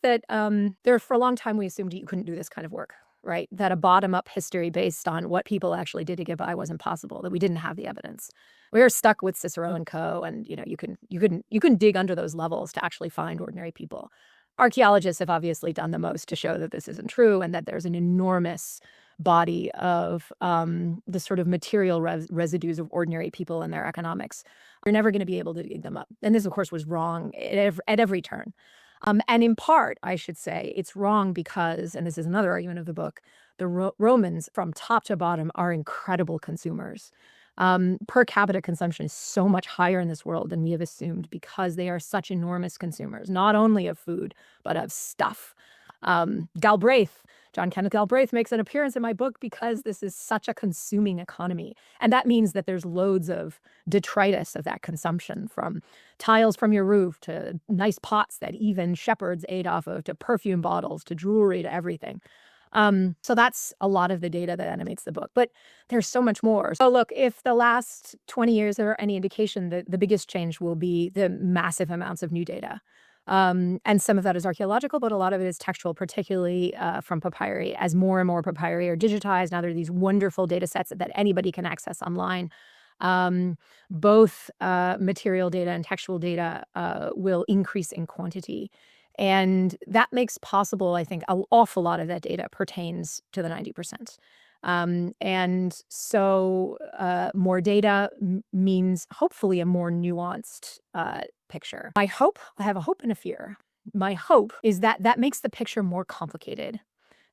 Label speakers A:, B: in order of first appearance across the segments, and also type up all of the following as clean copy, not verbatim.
A: think that for a long time we assumed you couldn't do this kind of work, right? That a bottom-up history based on what people actually did to get by wasn't possible, that we didn't have the evidence. We were stuck with Cicero and Co. And you couldn't dig under those levels to actually find ordinary people. Archaeologists have obviously done the most to show that this isn't true and that there's an enormous body of the sort of material residues of ordinary people and their economics. You're never going to be able to dig them up. And this, of course, was wrong at every turn. And in part, I should say, it's wrong because, and this is another argument of the book, the Romans from top to bottom are incredible consumers. Per capita consumption is so much higher in this world than we have assumed because they are such enormous consumers, not only of food, but of stuff. John Kenneth Galbraith makes an appearance in my book because this is such a consuming economy. And that means that there's loads of detritus of that consumption, from tiles from your roof to nice pots that even shepherds ate off of, to perfume bottles, to jewelry, to everything. So that's a lot of the data that animates the book, but there's so much more. So look, if the last 20 years are any indication, the biggest change will be the massive amounts of new data. And some of that is archaeological, but a lot of it is textual, particularly from papyri. As more and more papyri are digitized, now there are these wonderful data sets that anybody can access online. Both material data and textual data will increase in quantity. And that makes possible, I think, an awful lot of that data pertains to the 90%. And so more data means hopefully a more nuanced picture. I have a hope and a fear. My hope is that that makes the picture more complicated.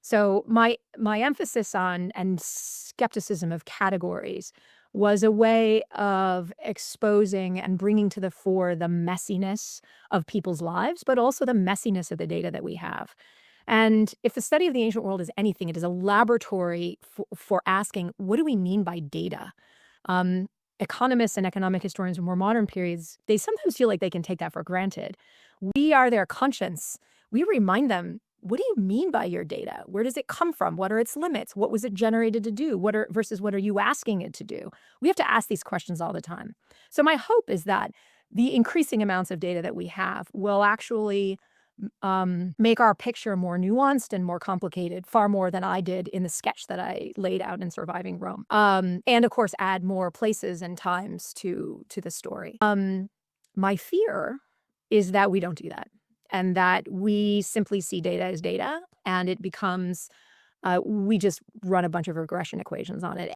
A: So my emphasis on and skepticism of categories was a way of exposing and bringing to the fore the messiness of people's lives, but also the messiness of the data that we have. And if the study of the ancient world is anything, it is a laboratory for asking, what do we mean by data? Economists and economic historians of more modern periods, they sometimes feel like they can take that for granted. We are their conscience. We remind them, what do you mean by your data? Where does it come from? What are its limits? What was it generated to do? Versus what are you asking it to do? We have to ask these questions all the time. So my hope is that the increasing amounts of data that we have will actually make our picture more nuanced and more complicated, far more than I did in the sketch that I laid out in Surviving Rome. And of course, add more places and times to the story. My fear is that we don't do that, and that we simply see data as data, and it becomes, we just run a bunch of regression equations on it.